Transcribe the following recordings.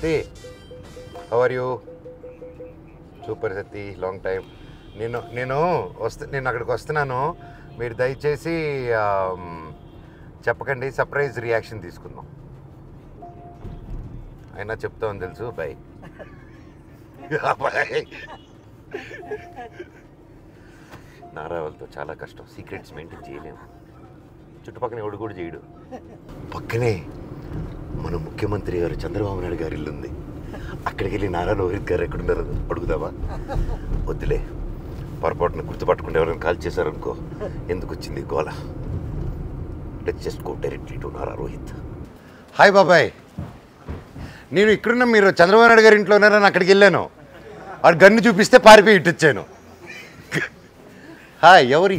Sati, how are you? Super Sati, long time. నేను అక్కడికి వస్తున్నాను, మీరు దయచేసి చెప్పకండి, సర్ప్రైజ్ రియాక్షన్ తీసుకుందాం. అయినా చెప్తామని తెలుసు. Bye bye. నారా వాళ్ళతో చాలా కష్టం, సీక్రెట్స్ మెయింటైన్ చేయలేము. చుట్టుపక్కల ఎవడు కూడా చేయడు. పక్కనే మన ముఖ్యమంత్రి గారు చంద్రబాబు నాయుడు గారి ఇల్లు ఉంది. అక్కడికి వెళ్ళి నారా లోహిత్ గారు ఎక్కడున్నారు అడుగుదామా? వద్దులే, పొరపాటున గుర్తుపట్టకుండా ఎవరైనా కాల్ చేశారనుకో, ఎందుకు వచ్చింది గోల. Let's just go directly to Nara Rohit. Hi బాబాయ్, నేను ఇక్కడున్న మీరు చంద్రబాబు నాయుడు గారి ఇంట్లో ఉన్నారని అక్కడికి వెళ్ళాను. వాడు గన్ను చూపిస్తే పారిపోయి ఇట్టొచ్చాను. హాయ్, ఎవరి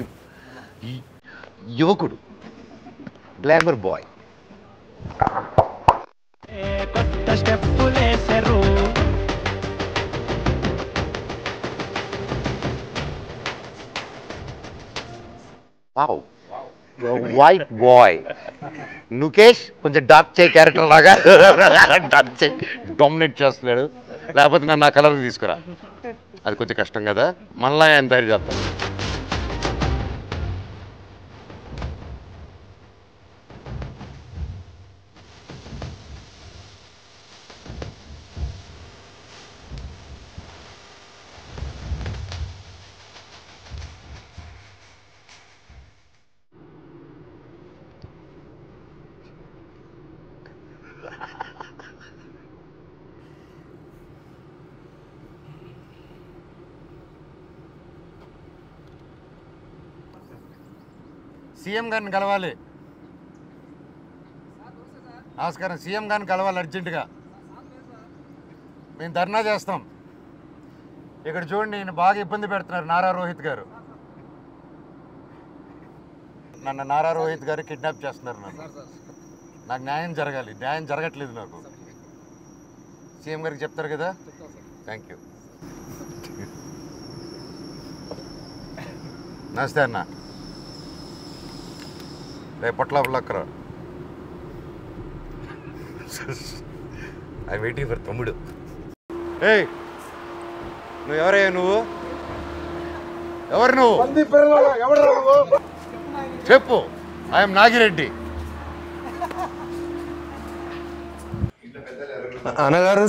యువకుడు, glamour boy. Wow, white boy. Nukesh కొంచెం డార్క్ చే క్యారెక్టర్ లాగా డార్క్ చే డామినేట్ చేస్తున్నాడు. లేకపోతే నన్ను ఆ కలర్ తీసుకురా, అది కొంచెం కష్టం కదా. మళ్ళా ఆయన తయారు చేస్తాను. సీఎం గారిని కలవాలి. నమస్కారం, సీఎం గారిని కలవాలి అర్జెంటుగా. మేము ధర్నా చేస్తాం. ఇక్కడ చూడండి, ఈయన బాగా ఇబ్బంది పెడుతున్నారు నారా రోహిత్ గారు. నన్ను నారా రోహిత్ గారు కిడ్నాప్ చేస్తున్నారు. నాకు న్యాయం జరగాలి, న్యాయం జరగట్లేదు నాకు. సీఎం గారికి చెప్తారు కదా. Thank you. నమస్తే అన్న. రేపు పొట్లక్కర. ఐ వెయిటింగ్ ఫర్ తమ్ముడు. ఏయ్, నువ్వు ఎవరయ్యా? నువ్వు ఎవరు? నువ్వు చెప్పు. ఐఎమ్ నాగిరెడ్డి. అనగారు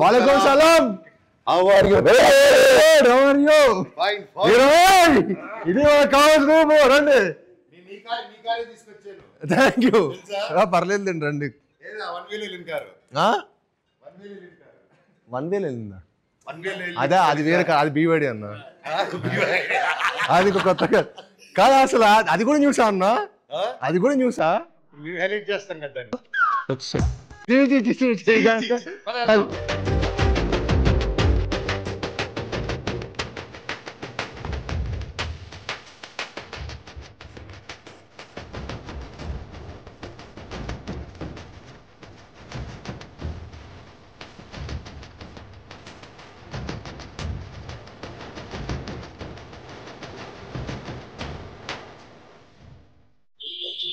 వాలేకుం సలాం. ఇది కావచ్చు. రండి. Thank you. పర్లేదు రండి. 1 వేలు వెళ్ళిందా? అదే, అది వేరే, అది బీవాడి అన్న. అది కొత్తగా కాదు అసలు. అది కూడా న్యూసా అన్న? అది కూడా న్యూసా? చేస్తాం కదా.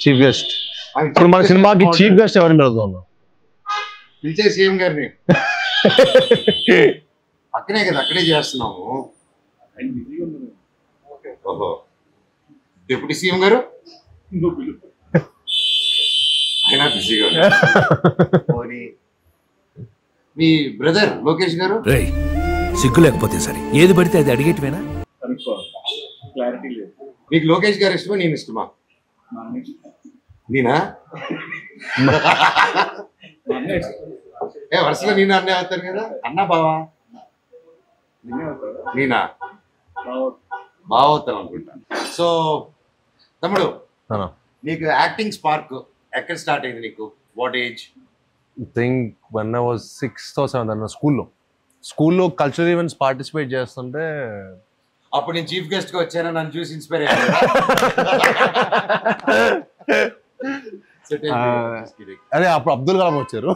Chief guest. ఇప్పుడు మన సినిమాకి చీఫ్ గెస్ట్ ఎవరిని పెడుతున్నాం? పిలిచే సీఎం గారిని. అక్కడే కదా, అక్కడే చేస్తున్నాము. ఓహో, డిప్యూటీ సీఎం గారు అయినా బిజీగా ఉన్నారు. మీ బ్రదర్ లోకేష్ గారు. సిగ్గు లేకపోతే సరే, ఏది పడితే అది అడిగేటివేనా? మీకు లోకేష్ గారు ఇష్టమా, నేను ఇష్టమా? నేనా? వరుసలో నేను అన్నీ అవుతాను కదా. అన్నా బావా? నేనా? బాగా అవుతాను అనుకుంటా. సో తమ్ముడు, నీకు యాక్టింగ్ స్పార్క్ ఎక్కడ స్టార్ట్ అయింది నీకు? What age? Think one I was 6th or 7th అన్న. స్కూల్లో కల్చరల్ ఈవెంట్స్ పార్టిసిపేట్ చేస్తుంటే, అప్పుడు నేను చీఫ్ గెస్ట్ గా వచ్చాను, నన్ను చూసి ఇన్స్పైర్ అయ్యాను. అదే అప్పుడు అబ్దుల్ కలాం వచ్చారు.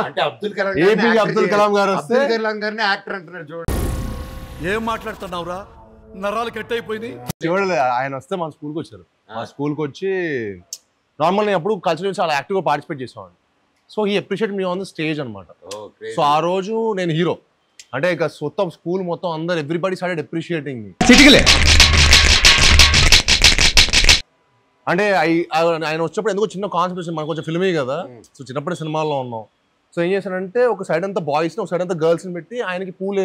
అంటే అబ్దుల్ కలాం గారు వస్తే అబ్దుల్ కలాం గారిని యాక్టర్ అంటున్నారు. చూడండి, ఏం మాట్లాడుతున్నావురా, నరాలు కట్ అయిపోయింది. చూడలేదు. ఆయన వస్తే మా స్కూల్కి వచ్చారు. మా స్కూల్కి వచ్చి నార్మల్ నేను అప్పుడు కల్చరల్ చాలా యాక్టివ్గా పార్టిసిపేట్ చేసేవాడిని. So he appreciate me on the stage అనమాట. సో ఆ రోజు నేను హీరో అంటే ఇక మొత్తం స్కూల్ మొత్తం అందరు ఎవ్రీబడి స్టార్టెడ్ అప్రిషియేటింగ్ మీ. అంటే ఆయన వచ్చినప్పుడు ఎందుకో చిన్న కాన్సెప్ట్ వచ్చింది, మనకు కొంచెం ఫిల్మే కదా, సో చిన్నప్పుడే సినిమాల్లో ఉన్నాం. సో ఏం చేశానంటే ఒక సైడ్ అంతా బాయ్స్ని ఒక సైడ్ అంతా గర్ల్స్ని పెట్టి ఆయనకి పూలే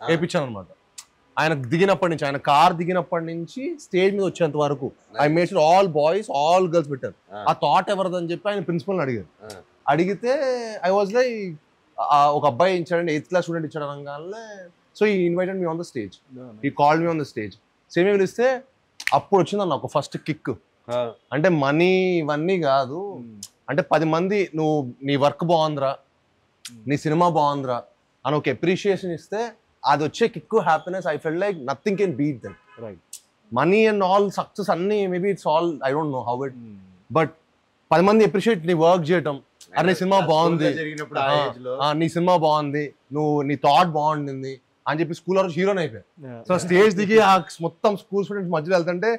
వేయించాను అనమాట. ఆయన దిగినప్పటి నుంచి, ఆయన కార్ దిగినప్పటి నుంచి స్టేజ్ మీద వచ్చేంత వరకు I made sure all boys all girls పెట్టారు. ఆ థాట్ ఎవరిదని చెప్పి ఆయన ప్రిన్సిపల్ని అడిగారు. అడిగితే ఐ వాజ్ లైక్ ఒక అబ్బాయి ఇచ్చాడండి 8th క్లాస్ స్టూడెంట్ ఇచ్చాడు అనగానే. So he invited me on the stage, he called me on the stage. Same పిలిస్తే అప్పుడు వచ్చిందన్న ఒక ఫస్ట్ కిక్. అంటే మనీ ఇవన్నీ కాదు, అంటే 10 మంది నువ్వు నీ వర్క్ బాగుందిరా, నీ సినిమా బాగుందిరా అని ఒక అప్రిషియేషన్ ఇస్తే అది వచ్చే kick happiness I fell like nothing can beat them. Right, money and all success అన్ని maybe it's all I don't know how it, but 10 మంది అప్రిషియేట్ నీ వర్క్ చేయటం, అరే నీ సినిమా బాగుంది, నీ సినిమా బాగుంది, నువ్వు నీ థాట్ బాగుండింది అని చెప్పి స్కూల్ వరకు హీరోని అయిపోయాయి. సో స్టేజ్ దిగి ఆ మొత్తం స్కూల్ స్టూడెంట్స్ మధ్యలో వెళ్తుంటే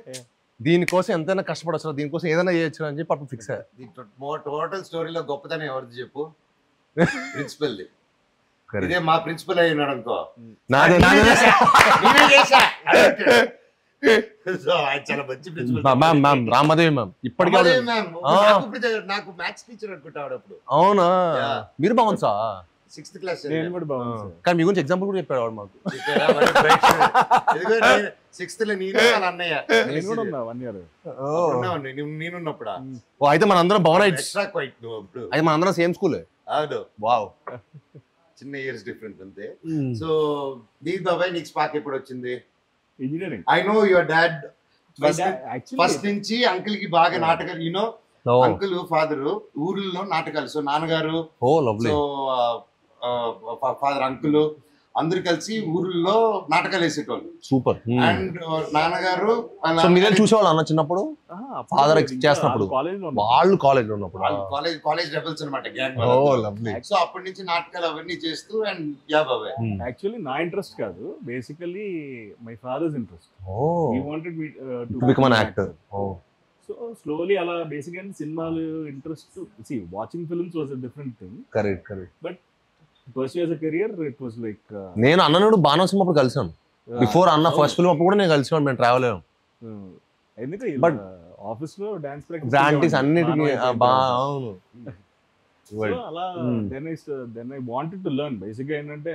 దీనికోసం ఎంతైనా కష్టపడచ్చు, దీనికోసం ఏదైనా చేయొచ్చు అని చెప్పి అప్పుడు ఫిక్స్ అయ్యారు. టోటల్ స్టోరీలో గొప్పతనం ఎవరిది చెప్పు? ప్రిన్సిపల్. ఇదే మా ప్రిన్సిపల్ అయి ఉన్నాడు అనుకో, చాలా మంచి ప్రిన్సిపల్ మ్యామ్ రామదేవి మ్యామ్. ఇప్పటికే నాకు మ్యాథ్స్ టీచర్ అనుకుంటాడు అప్పుడు. అవునా, మీరు బాగుంది 6th క్లాస్. కానీ మీ గురించి ఎగ్జాంపుల్ కూడా చెప్పాడు వాడు మాకు. 6th లో నేను వాళ్ళ అన్నయ్య నేనున్నప్పుడు. అయితే మన అందరం భవన ఎక్స్ట్రా క్వైట్. అయితే మన అందరం సేమ్ స్కూల్. అవును, వావ్, చిన్న ఇయర్స్ డిఫరెన్స్ అంతే. సో దీప్ బాబాయ్ నీకు స్పార్క్ ఎప్పుడు వచ్చింది? Engineering. I know your dad first నుంచి అంకుల్ కి బాగా నాటకాలు, యూనో అంకుల్ ఫాదర్ ఊర్లో నాటకాలు. సో నాన్నగారు, సో ఫాదర్ అంకుల్ అందరు కలిసి ఊర్లో నాటకాలు వేసేటోళ్ళు. సూపర్. అండ్ నాన్నగారు చూసేవాళ్ళు అన్న చిన్నప్పుడు ఫాదర్ చేస్తున్నప్పుడు, వాళ్ళు కాలేజ్ లో ఉన్నప్పుడు, కాలేజ్ రెబల్స్ అనమాట గ్యాంగ్. సో అప్పటి నుంచి నాటకాలు అవన్నీ చేస్తూ అండ్ యా బాబాయ్. యాక్చువల్లీ నా ఇంట్రెస్ట్ కాదు, basically my father's interest. He wanted me to become an actor. So slowly అలా బేసిక్గా సినిమాలు interest. See watching films was a different thing. Correct. But pursue as a career it was like నేను అన్ననుడు Baanam cinema అప్పుడు కలిసాను. Before అన్న first film అప్పుడు కూడా నేను కలిసాను. మేము ట్రావెల్ అయ్యాం. ఎందుకంటే బట్ ఆఫీస్ లో డాన్స్ ప్రాక్టీస్ అన్నిటికీ అవును. అలా then I wanted to learn. బేసిక్గా ఏంటంటే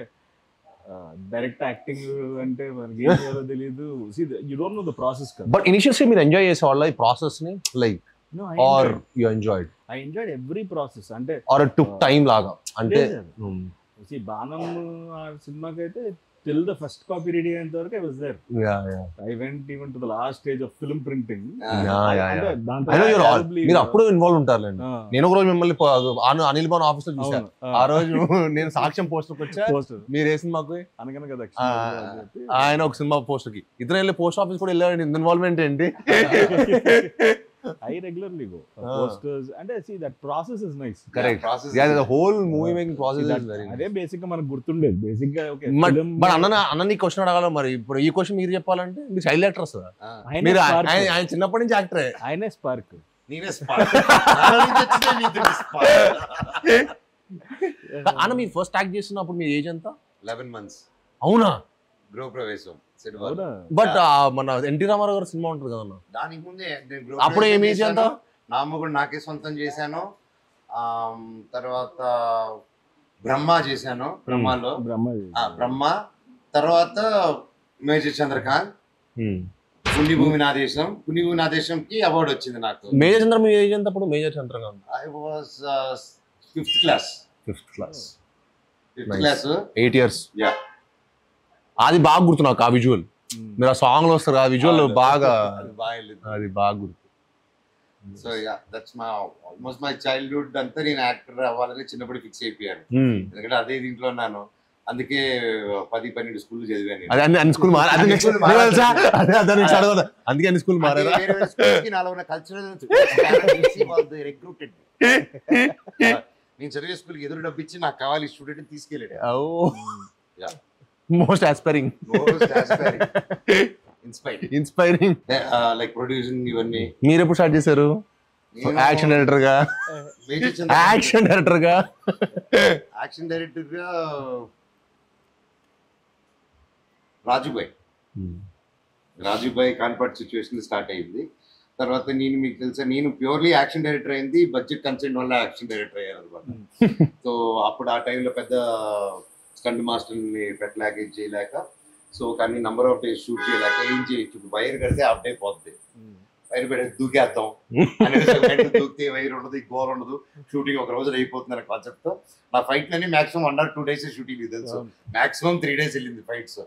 డైరెక్ట్ యాక్టింగ్ అంటే మనకి ఏం చేయాలో తెలియదు. See you don't know the process కదా. బట్ ఇనిషియల్లీ మీరు ఎంజాయ్ చేసేవాళ్ళ ఈ ప్రాసెస్ ని, like are you enjoyed? I enjoyed every process. అంటే ఆర్ ఇట్ టుక్ టైం లాగా? అంటే బాణం సినిమాకి అయితే till the first copy ready అయ్యేంత వరకు I was there. I went even to the last stage of film printing. మీరు అప్పుడు ఇన్వాల్వ్ ఉంటారులేండి. నేను ఒక రోజు మిమ్మల్ని అనిల్ బాన్ ఆఫీస్ లో చూసాను. ఆ రోజు నేను సాక్ష్యం పోస్టర్ వచ్చా, మీరు ఏ సినిమాకు అనగనగా ఆయన ఒక సినిమా పోస్టర్ కి ఇద్దరు వెళ్ళి పోస్ట్ ఆఫీస్ కూడా వెళ్ళారండి. ఇన్వాల్వ్మెంట్ ఏంటి? I regularly go posters and I see that process is nice. Correct. Yeah, the whole movie making process is very nice. అదే బేసిక్ గా మనకు గుర్తుండేది. బేసిక్ గా ఓకే. బట్ అన్న నీ క్వశ్చన్ అడగాల మరి. ఇప్పుడు ఈ క్వశ్చన్ మీరు చెప్పాలంటే మీరు చైల్డ్ యాక్టర్స్ కదా. మీరు ఆయన చిన్నప్పటి నుంచి యాక్టరే. ఆయనే స్పార్క్, నేనే స్పార్క్. అన్న మీరు ఫస్ట్ యాక్ట్ చేస్తున్నప్పుడు మీ ఏజ్ ఎంత? 11 months. అవునా? గృహప్రవేశం. బట్ మన ఎన్టీ రామారావు గారు సినిమా ఉంటుంది కదా దానికి ముందే అప్పుడు ఏమి ఎంత? నా అమ్మ కూడా నాకే సొంతం చేశాను. తర్వాత బ్రహ్మ చేశాను. బ్రహ్మ తర్వాత మేజర్ చంద్రకాంత్, పుణ్యభూమి నా దేశం. పుణ్యభూమి నా దేశంకి అవార్డు వచ్చింది నాకు. మేజర్ చంద్ర మీ ఏజ్ ఎంత అప్పుడు? Major Chandrakanth I was 5th class. 5th class. 5th class. 8 years. Yeah, అది బాగా గుర్తు నాకు. ఆ విజువల్ మీరు ఆ సాంగ్ లో వస్తారు, ఆ విజువల్ బాగా అది బాగా గుర్తు. So yeah, that's my almost my childhood అంతా నేను యాక్టర్ అవ్వాలని చిన్నప్పుడు ఫిక్స్ అయిపోయాను. ఎందుకంటే అదే దీంట్లో ఉన్నాను. అందుకే 10-12 స్కూల్ చదివాను. అన్ని స్కూల్ అందుకే అన్ని స్కూల్ మారారు. నాలో ఉన్న కల్చరల్ రిక్రూటెడ్. నేను చదివే స్కూల్కి ఎదురు డబ్బిచ్చి నాకు కావాలి స్టూడెంట్ తీసుకెళ్ళాడు. Most aspiring inspiring. Like producing ఇవన్నీ. మీరు ఎప్పుడు స్టార్ట్ చేశారు? యాక్షన్ డైరెక్టర్ గా యాక్షన్ డైరెక్టర్ గా రాజుబాయ్ కాన్పర్ట్ సిచ్యువేషన్ స్టార్ట్ అయింది. తర్వాత నేను మీకు తెలుసా, నేను ప్యూర్లీ యాక్షన్ డైరెక్టర్ అయింది బడ్జెట్ కన్సెంట్ వల్ల యాక్షన్ డైరెక్టర్ అయ్యారు అనమాట. సో అప్పుడు ఆ టైంలో పెద్ద స్టంట్ మాస్టర్ని పెట్టలేక ఇది చేయలేక, సో కానీ నంబర్ ఆఫ్ డేస్ షూట్ చేయలేక ఏం చేయొచ్చు, వైర్ కడితే అప్ అయిపోద్ది, వైర్ పెడితే దూకేద్దాం అనేది, దూకితే వైర్ ఉండదు, గోర్ ఉండదు, షూటింగ్ ఒక రోజు అయిపోతుంది అనే కాన్సెప్ట్ తో నా ఫైట్ లని మాక్సిమం 1 or 2 days షూటింగ్ తెలుసు, మాక్సిమం 3 days వెళ్ళింది fights.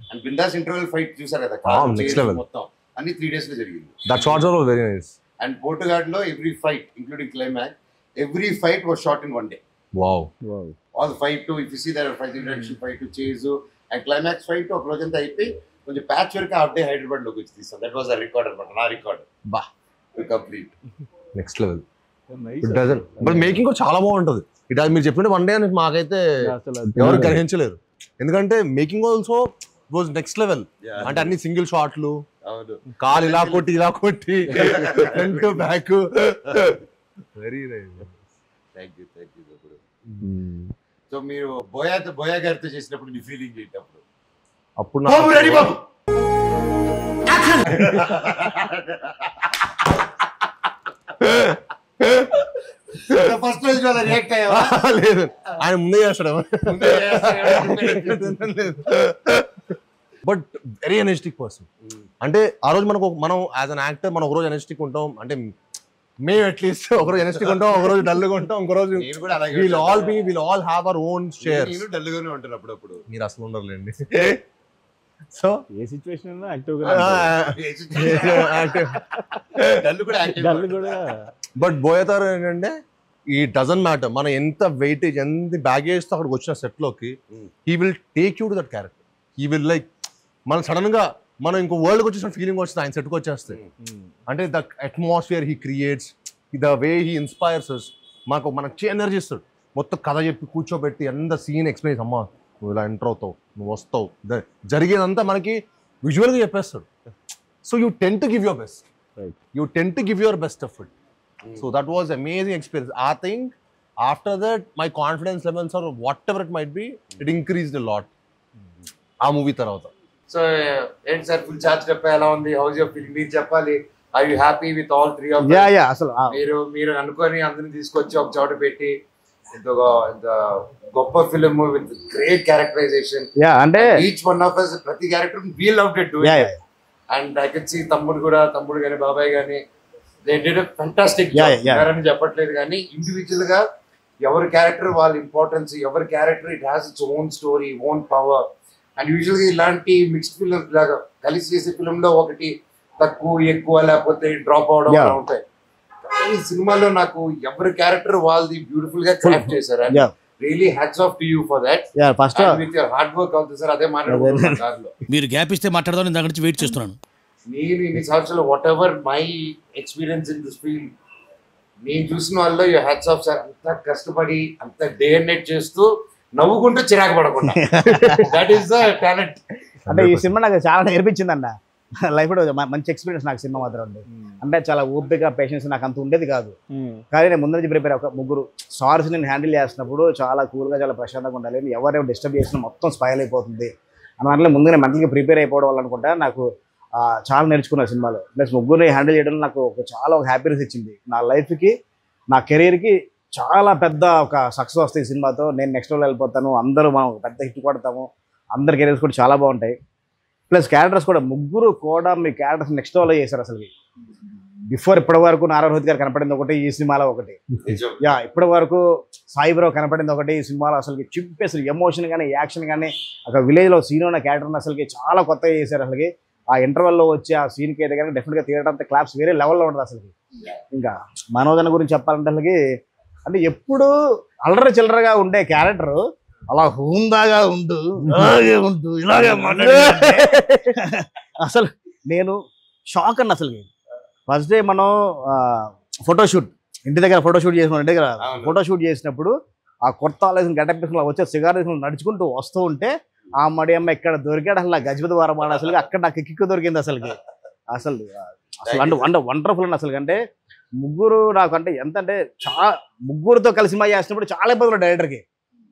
And Bindaas interval fight చూసారు కదా, మొత్తం అన్ని 3 days లో జరిగింది. That shots are very nice. And Potugadu లో every fight including climax, every fight was shot in 1 day. Wow. All fight two if you see there fight introduction fight two chase and climax fight ఒక రోజంతా అయిపోయి కొంచెం patch work half day Hyderabad లోకి వచ్చి తీస్తాం. That was a record అన్నమాట, నా record. బా, complete next level. It doesn't but making కూడా చాలా బాగుంటది. ఇట్ మీరు చెప్పిన 1 day అని మాకైతే ఎవరు గ్రహించలేరు, ఎందుకంటే making also was next level. అంటే అన్ని సింగిల్ షాట్లు, కాలు ఇలా కొట్టి front back. Very nice. Thank you. So మీరు బోయా గారితో చేసినప్పుడు మీ ఫీలింగ్ ఏంటి అప్పుడు? అప్పుడు ఫస్ట్ రోజు రియాక్ట్ అయ్యావా? లేదు, ఆయన ముందే చేస్తాడు. But very energetic person. అంటే ఆ రోజు మనం యాజ్ అన్ యాక్టర్ మనం ఒకరోజు ఎనర్జెటిక్ ఉంటాం, అంటే మేము అట్లీస్ట్ ఒకరోజు ఎనర్జెటిక్ ఉంటాం, ఒకరోజు డల్గా ఉంటాం, ఇంకోరోజు will all have our own share. డల్గానే ఉంటాను అప్పుడప్పుడు, మీరు అసలు ఉండరులేండి. సో ఏ సిచ్యువేషన్ బట్ బోయతారు ఏంటంటే ఈ డజన్ మ్యాటర్ మనం ఎంత వెయిటేజ్ ఎంత బ్యాగేజ్ తో అక్కడికి వచ్చిన సెట్ లోకి, he will take you to that character. He will like మనం సడన్ గా మనం ఇంకో వరల్డ్కి వచ్చేసిన ఫీలింగ్ వస్తుంది ఆయన సెట్కి వచ్చేస్తాయి. అంటే the atmosphere he creates, the way he inspires మనకు ఎనర్జీ ఇస్తాడు. మొత్తం కథ చెప్పి కూర్చోబెట్టి ఎంత సీన్ ఎక్స్పీరియన్స్, అమ్మా నువ్వు ఇలా ఎంటర్ అవుతావు, నువ్వు వస్తావు, జరిగేదంతా మనకి విజువల్గా చెప్పేస్తాడు. So you ten to give your best, you ten to give your best effort. So that was amazing experience. I think after that my confidence levels or whatever it might be, it increased a lot ఆ movie తర్వాత. So ఏంటి sir, full charge చెప్పా, ఎలా ఉంది, how's your feeling మీరు చెప్పాలి. Are you happy with all 3 of them? అసలు మీరు అనుకొని అందరిని తీసుకొచ్చి ఒక చోట పెట్టి ఇంత గొప్ప ఫిల్మ్ విత్ గ్రేట్ క్యారెక్టరైజేషన్. అంటే ఈచ్ వన్ ఆఫ్ us ప్రతి character we loved it doing it. And I can see తమ్ముడు గాని బాబాయ్ గాని they did a fantastic job. ఎవరని చెప్పట్లేదు కానీ ఇండివిజువల్ గా ఎవరి క్యారెక్టర్ వాళ్ళ ఇంపార్టెన్స్, ఎవరి character it has its own story, own power. And యూజువల్గా ఇలాంటి మిక్స్డ్ ఫిల్మ్ లాగా కలిసి చేసే ఫిల్మ్ లో ఒకటి తక్కువ ఎక్కువ లేకపోతే డ్రాప్ అవడం అలా ఉంటాయి. ఈ సినిమాలో నాకు ఎవరి క్యారెక్టర్ వాళ్ళది బ్యూటిఫుల్ గా క్రాఫ్ట్ చేశారు. Really hats off to you for that. First with your hard work అవుతుంది సార్. అదే మాట్లాడుతున్నాను కార్లో. మీరు గ్యాప్ ఇస్తే మాట్లాడదాం, నేను దగ్గర నుంచి వెయిట్ చేస్తున్నాను. నేను ఇన్ని సంవత్సరాలు what ever my experience in this field, నేను చూసిన వాళ్ళు యువర్ హ్యాట్స్ ఆఫ్ సార్. అంత కష్టపడి అంత డే అండ్ నైట్ చేస్తూ నవ్వుకుంటూ చిరాకు పడకుండా, దట్ ఈస్ ద టాలెంట్. అంటే ఈ సినిమా నాకు చాలా నేర్పించింది అన్న లైఫ్ లో. మంచి ఎక్స్పీరియన్స్ నాకు సినిమా మాత్రం ఉంది. అంటే చాలా ఓపిక పేషెన్స్ నాకు అంత ఉండేది కాదు. కానీ నేను ముందు నుంచి ప్రిపేర్, ఒక 3 స్టార్స్ నేను హ్యాండిల్ చేసినప్పుడు చాలా కూల్గా చాలా ప్రశాంతంగా ఉండాలి. ఎవరెవరు డిస్టర్బ్ చేసినా మొత్తం స్పాయిల్ అయిపోతుంది అని దాంట్లో ముందుగా మెంటల్గా ప్రిపేర్ అయిపోవడం వల్ల అనుకుంటా నాకు చాలా నేర్చుకున్నా సినిమాలో. ప్లస్ ముగ్గురిని హ్యాండిల్ చేయడం నాకు చాలా ఒక హ్యాపీనెస్ ఇచ్చింది. నా లైఫ్కి, నా కెరీర్కి చాలా పెద్ద ఒక సక్సెస్ వస్తాయి ఈ సినిమాతో. నేను నెక్స్ట్ లెవెల్ వెళ్ళిపోతాను, అందరూ మనం పెద్ద హిట్ కొడతాము, అందరి కెరీర్స్ కూడా చాలా బాగుంటాయి. ప్లస్ క్యారెక్టర్స్ కూడా ముగ్గురు కూడా మీ క్యారెక్టర్స్ నెక్స్ట్ లెవెల్లో చేశారు. అసలు బిఫోర్ ఇప్పటి వరకు నారా రోహిత్ గారు కనపడింది ఒకటి ఈ సినిమాలో, ఒకటి ఇప్పటి వరకు సాయిబ్రావు కనపడింది ఒకటి ఈ సినిమాలో. అసలు చింపేసారు ఎమోషన్ కానీ యాక్షన్ కానీ. ఒక విలేజ్లో సీన్ ఉన్న క్యారెక్టర్ని అసలుకి చాలా కొత్తగా చేశారు. అసలుకి ఆ ఇంటర్వెల్లో వచ్చి ఆ సీన్కి అయితే కానీ డెఫినెట్గా తీయడం క్లాప్స్ వేరే లెవెల్లో ఉంటుంది అసలుకి. ఇంకా మనోజ్ అన్న గురించి చెప్పాలంటే అసలుకి అంటే ఎప్పుడు అల్లరి చిల్లరగా ఉండే క్యారెక్టర్ అలా హుందాగా ఉంటూ ఇలాగే మాట్లాడే అసలు నేను షాక్ అన్న. అసలు ఫస్ట్ డే మనం ఫోటోషూట్ ఇంటి దగ్గర ఫోటోషూట్ చేసుకున్నాం. ఇంటి దగ్గర ఫోటోషూట్ చేసినప్పుడు ఆ కొత్త ఆలోచన గడ్డ తీసుకుని వచ్చే సిగార్ తీసుకుని నడుచుకుంటూ వస్తూ ఉంటే ఆ మడి అమ్మ ఇక్కడ దొరికాడు. అసలు గజపతి వారం అసలు అక్కడ నాకు కిక్కు దొరికింది అసలుకి. అసలు వండర్ఫుల్ అండి అసలు. అంటే ముగ్గురు నాకు అంటే ఎంత అంటే చాలా ముగ్గురుతో కలిసి సినిమా చేసినప్పుడు చాలా ఇబ్బందులు డైరెక్టర్కి.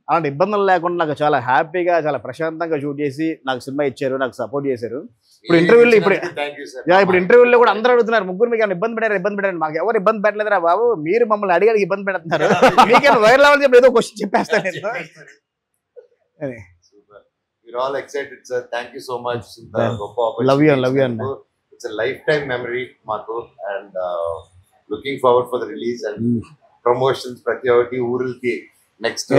అలాంటి ఇబ్బందులు లేకుండా నాకు చాలా హ్యాపీగా చాలా ప్రశాంతంగా షూట్ చేసి నాకు సినిమా ఇచ్చారు, నాకు సపోర్ట్ చేశారు. ఇప్పుడు ఇంటర్వ్యూలో ఇప్పుడు ఇంటర్వ్యూలో కూడా అందరూ అడుగుతున్నారు ముగ్గురు మీకు ఇబ్బంది పెట్టారు. మాకు ఎవరు ఇబ్బంది పెట్టలేదురా బాబు, మీరు మమ్మల్ని అడిగి ఇబ్బంది పెడుతున్నారు. మీకేమైనా వైరల్ అవ్వాలి చెప్పి ఏదో క్వశ్చన్ చెప్పేస్తాను నేను. We're all excited, sir. Thank you so much. Love you అన్న. It's a lifetime memory మాకు, and looking forward for the release and promotions. ప్రతి ఒక్కటి ఊరులకి నెక్స్ట్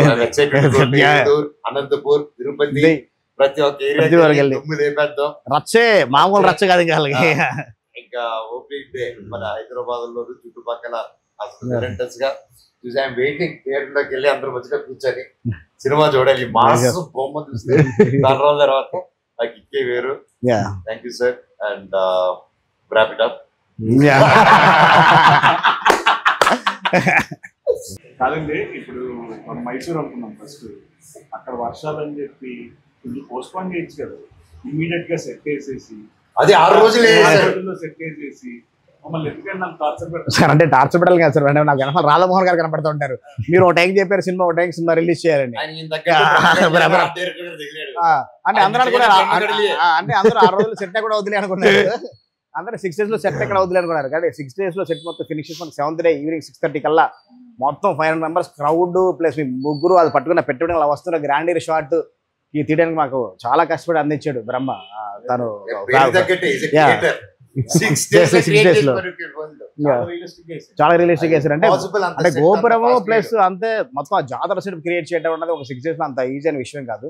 అనంతపూర్, తిరుపతి, ప్రతి ఒక్క ఏరియా దుమ్ము లేపేద్దాం. రచ్చే మామూలు రచ్చ కాదు ఇంకా ఓపెనింగ్ డే మన హైదరాబాద్ లో చుట్టుపక్కల గా చూసి ఐఎమ్ వెయిటింగ్. థియేటర్ లోకి వెళ్ళి అందరూ మంచిగా కూర్చొని సినిమా చూడాలి. మాస్ బొమ్మ చూస్తే దాని రోజుల తర్వాత ఆ కిక్కే వేరు. Thank you sir, and wrap it up. కాదండి, ఇప్పుడు మనం మైసూర్ అనుకున్నాం ఫస్ట్, అక్కడ వర్షాలు అని చెప్పి కొంచెం పోస్ట్పోన్ చేయొచ్చు కదా, ఇమీడియట్ గా సెట్ వేసేసి అది 6 రోజులే సెట్ వేసేసి మమ్మల్ని ఎందుకంటే నాకు టార్చర్ పెడతారు సార్. అంటే టార్చర్ పెట్టాలి కదా సార్, అంటే నాకు వెనకాల రాధామోహన్ గారు కనపడుతూ ఉంటారు. మీరు ఒక టైం చెప్పారు సినిమా, ఒక టైం సినిమా రిలీజ్ చేయాలండి అంటే అందరూ అనుకున్నారు. అంటే అందరూ 6 రోజులు సెట్ కూడా వదిలే అనుకున్నారు. అందరూ 6 days లో సెట్ ఎక్కడ వదిలే అనుకున్నారు. కానీ 6 days లో సెట్ మొత్తం ఫినిష్ చేసుకుని 7th day ఈవినింగ్ 6:30 కల్లా మొత్తం 500 members క్రౌడ్ ప్లస్ మీ ముగ్గురు అది పట్టుకున్న పెట్టుబడి అలా వస్తున్న గ్రాండీర్ షాట్ ఈ తీయడానికి మాకు చాలా కష్టపడి అందించాడు బ్రహ్మ. తను 6 days లో చాలా రియలిస్టిక్ వేసారు. అంటే గోపురము ప్లస్ అంతే మొత్తం ఆ జాతర సెట్ క్రియేట్ చేయడం అన్నది ఒక 6 days లో అంత ఈజీ అనే విషయం కాదు.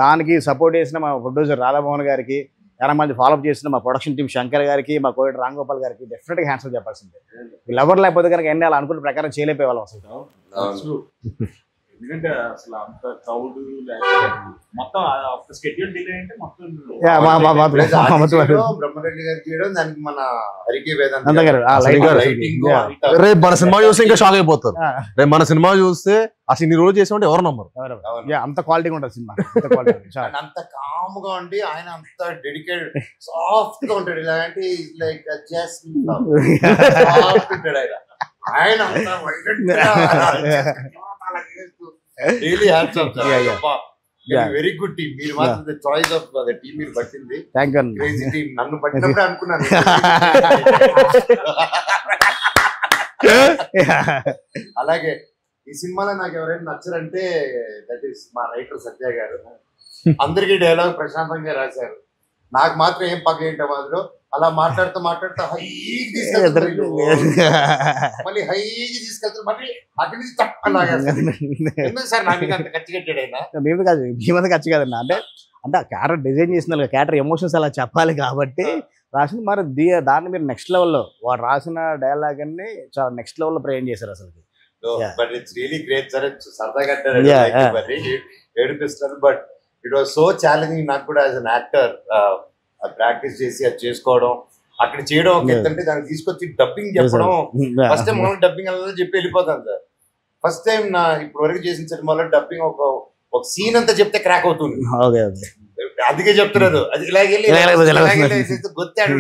దానికి సపోర్ట్ చేసిన మా ప్రొడ్యూసర్ రాధామోహన్ గారికి, చాలా మంది ఫాలోఅప్ చేసిన మా ప్రొడక్షన్ టీం శంకర్ గారికి, మా కోవిడ్ రాంగోపాల్ గారికి డెఫినెట్ గా హ్యాండ్స్ చెప్పాల్సిందే. వీళ్ళెవరు లేకపోతే కనుక ఎన్ని అలా అనుకున్న ప్రకారం చేయలేకపోయే వాళ్ళం అసలు. ఎందుకంటే అసలు అంత క్రౌడ్ మొత్తం స్కెడ్యూల్ డిలే అంటే మొత్తం బ్రహ్మరెడ్డి గారు చేయడం, దానికి మన హరికి వేదాంత గారు రేపు మన సినిమా చూస్తే ఇంకా షాక్ అయిపోతారు. రేపు మన సినిమా చూస్తే అసలు ఇన్ని రోజు చేసామంటే ఎవరు నమ్మరు. అంత క్వాలిటీ ఉంటుంది సినిమా, అంత కామ్ గా ఉండి ఆయన అంత డెడికేటెడ్ సాఫ్ట్ గా ఉంటాడు. ఇలాంటి లైక్ ఉంటాడు ఆయన వెరీ గుడ్ టీమ్. మీరు మాత్రం చాయిస్ ఆఫ్ ద టీమ్ మీరు పట్టింది. Crazy team. నన్ను పట్టినప్పుడే అనుకున్నాను. అలాగే ఈ సినిమాలో నాకు ఎవరైనా నచ్చరంటే దట్ ఈస్ మా రైటర్ సత్య గారు. అందరికీ డైలాగ్ ప్రశాంతంగా రాశారు, నాకు మాత్రం ఏం పగేంట మాదిలో అలా మాట్లాడుతూ హైకి తీసుకెళ్తారు, మళ్ళీ హైకి తీసుకెళ్తారు, మళ్ళీ అక్కడి నుంచి ఎందుకు సార్ నాకు అంత ఖర్చు కట్టాడు ఆయన? మేము కాదు, మేమంతా ఖర్చు కాదన్నా. అంటే అంటే క్యారెక్టర్ డిజైన్ చేసిన క్యారెక్టర్ ఎమోషన్స్ అలా చెప్పాలి కాబట్టి రాసిన. మరి దాన్ని మీరు నెక్స్ట్ లెవెల్లో వాడు రాసిన డైలాగ్ అన్ని చాలా నెక్స్ట్ లెవెల్లో ప్రజెంట్ చేశారు అసలు. But it's really great sir. సరదాగా ఏడిపిస్తారు, but it was so challenging నాకు కూడా యాజ్ అన్ యాక్టర్. ప్రాక్టీస్ చేసి అది చేసుకోవడం, అక్కడ చేయడం ఒక ఎత్తంటే దాన్ని తీసుకొచ్చి డబ్బింగ్ చెప్పడం. ఫస్ట్ టైం మనం డబ్బింగ్ అలా చెప్పి వెళ్ళిపోతాం సార్. ఫస్ట్ టైం నా ఇప్పుడు వరకు చేసిన సినిమాలో డబ్బింగ్ ఒక సీన్ అంతా చెప్తే క్రాక్ అవుతుంది. అందుకే చెప్తున్నారు అది ఇలాగెళ్ళి గొత్తాడు.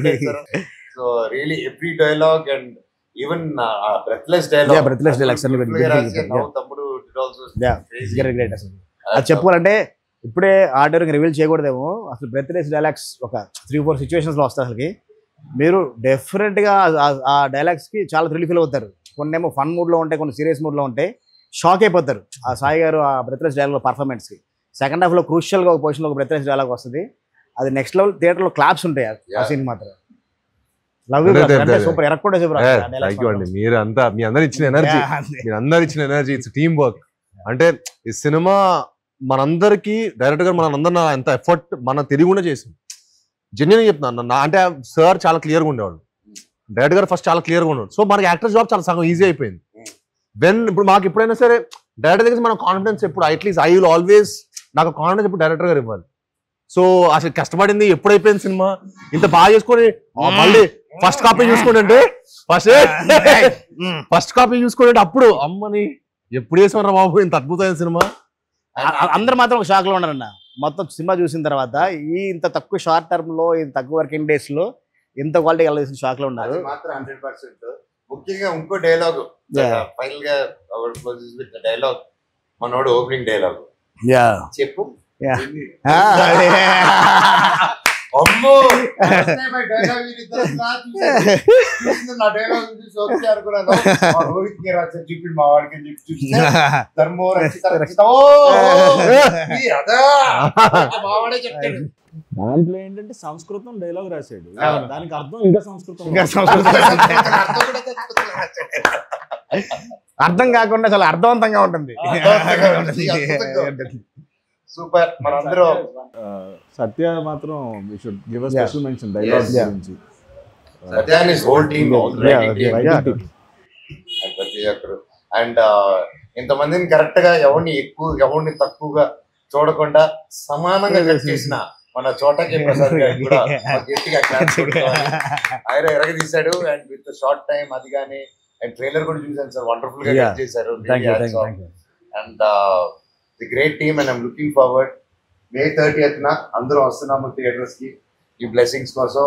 So really every dialogue and even breathless dialogue తమ్ముడు అది చెప్పుకోవాలంటే ఇప్పుడే ఆర్డర్ రివీల్ చేయకూడదేమో. అసలు బ్రెత్లెస్ డైలాగ్స్ ఒక 3-4 సిచ్యువేషన్స్ లో వస్తాయి. అసలుకి మీరు డెఫినెట్ గా ఆ డైలాగ్స్ కి చాలా థ్రిల్ ఫీల్ అవుతారు. కొన్ని ఏమో ఫన్ మూడ్ లో ఉంటాయి, కొన్ని సీరియస్ మూడ్ లో ఉంటాయి. షాక్ అయిపోతారు ఆ సాయి గారు ఆ బ్రెత్లెస్ డైలాగ్ పర్ఫార్మెన్స్ కి. సెకండ్ హాఫ్ లో క్రూషియల్ గా ఒక పొజిషన్ లో ఒక బ్రెత్లెస్ డైలాగ్ వస్తుంది. అది నెక్స్ట్ లెవెల్. థియేటర్ లో క్లాప్స్ ఉంటాయి ఆ సీన్ మాత్రం. లవ్ యూ సూపర్ ఎరక్కుండా సూపర్. మీరంతా మీ అందరు ఇచ్చిన ఎనర్జీ, మీరు అందరు ఇచ్చిన ఎనర్జీ, ఇట్స్ టీమ్ వర్క్. అంటే ఈ సినిమా మనందరికి డైరెక్టర్ గారు మనందరూ ఎంత ఎఫర్ట్ మన తెలియకుండా చేసింది. జెన్యున్ చెప్తున్నాను. అంటే సార్ చాలా క్లియర్గా ఉండేవాడు, డైరెక్టర్ గారు ఫస్ట్ చాలా క్లియర్గా ఉండేవాడు. సో మనకి యాక్టర్ జాబ్ చాలా సగం ఈజీ అయిపోయింది. ఇప్పుడు మాకు ఎప్పుడైనా సరే డైరెక్టర్ దగ్గర మన కాన్ఫిడెన్స్ ఎప్పుడు అట్లీస్ట్ ఐ విల్ ఆల్వేస్ నాకు కాన్ఫిడెన్స్ ఇప్పుడు డైరెక్టర్ గారు ఇవ్వాలి. సో అసలు కష్టపడింది ఎప్పుడైపోయింది సినిమా ఇంత బాగా చేసుకొని మళ్ళీ ఫస్ట్ కాపీ చూసుకోండి అంటే ఫస్ట్ కాపీ చూసుకోండి అప్పుడు అమ్మని ఎప్పుడు చేసామరా బాబు ఇంత అద్భుతమైన సినిమా. అందరు మాత్రం ఒక షాక్ లో ఉన్నారన్న. మొత్తం సినిమా చూసిన తర్వాత ఇంత తక్కువ షార్ట్ టర్మ్ లో, ఇంత తక్కువ వర్కింగ్ డేస్ లో ఇంత క్వాలిటీ కలిసి షాక్ లో ఉన్నారు. మాత్రం 100%. ముఖ్యంగా ఇంకో డైలాగ్ Yeah. ఫైనల్ గా విత్ డైలాగ్ మనోడు ఓపెనింగ్ డైలాగ్ చెప్పు అమ్మో నా డైలాగ్ చూసి ఓకే అనుకున్నాను రోహిత్ కి రాశారు చూపి మా వాడికి చెప్పి చూస్తే ధర్మో రక్షిత అదా మా వాడే చెప్తాడు. దాంట్లో ఏంటంటే సంస్కృతం డైలాగ్ రాశాడు, దానికి అర్థం ఇంకా సంస్కృతం. అర్థం కాకుండా చాలా అర్థవంతంగా ఉంటుంది. సూపర్. మనందరూ సత్య మాత్రం we should give a special mention dialogue గురించి. సత్యాన్ ఇస్ హోల్ టీమ్ ప్రతి ఒక్కరు. అండ్ ఇంతమందిని కరెక్ట్ గా ఎవరిని ఎక్కువ ఎవరిని తక్కువగా చూడకుండా సమానంగా కట్ చేసిన మన చోటకి ప్రసాద్ గారికి కూడా గట్టిగా క్లాప్స్ కొట్టుకోవాలి. ఆయన ఎరగదీశాడు అండ్ విత్ షార్ట్ టైం అది కానీ. అండ్ ట్రైలర్ కూడా చూసాను సార్, వండర్ఫుల్ గా కట్ చేశారు. And the great team and I'm looking forward. May 30th అందరూ వస్తున్నాము థియేటర్స్ కి ఈ బ్లెస్సింగ్స్ కోసం.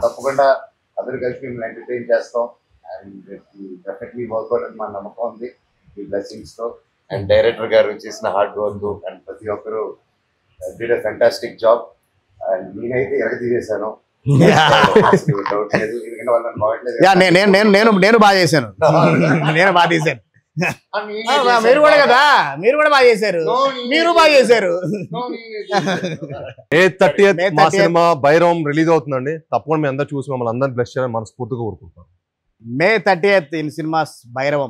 తప్పకుండా అందరూ కలిసి మిమ్మల్ని ఎంటర్టైన్ చేస్తాం అండ్ డెఫినెట్లీ వర్క్అవుట్ అని మా నమ్మకం ఉంది ఈ బ్లెస్సింగ్స్ తో. అండ్ డైరెక్టర్ గారు చేసిన హార్డ్ వర్క్ అండ్ ప్రతి ఒక్కరు did a fantastic job. And నేనైతే ఎరగదీసేసాను, డౌట్ లేదు. ఎందుకంటే వాళ్ళని బాగట్లేదు, నేను బాగా చేశాను, నేను బాగా తీశాను. మీరు కూడా కదా, మీరు కూడా బాగా చేశారు, మీరు బాగా చేశారు. May 30th మా సినిమా భైరవం రిలీజ్ అవుతుందండి. తప్పకుండా మీ అందరూ చూసి మమ్మల్ని అందరిని బ్లెస్ చేయాలని మనస్ఫూర్తిగా కోరుకుంటాం. May 30th in cinemas Bhairavam.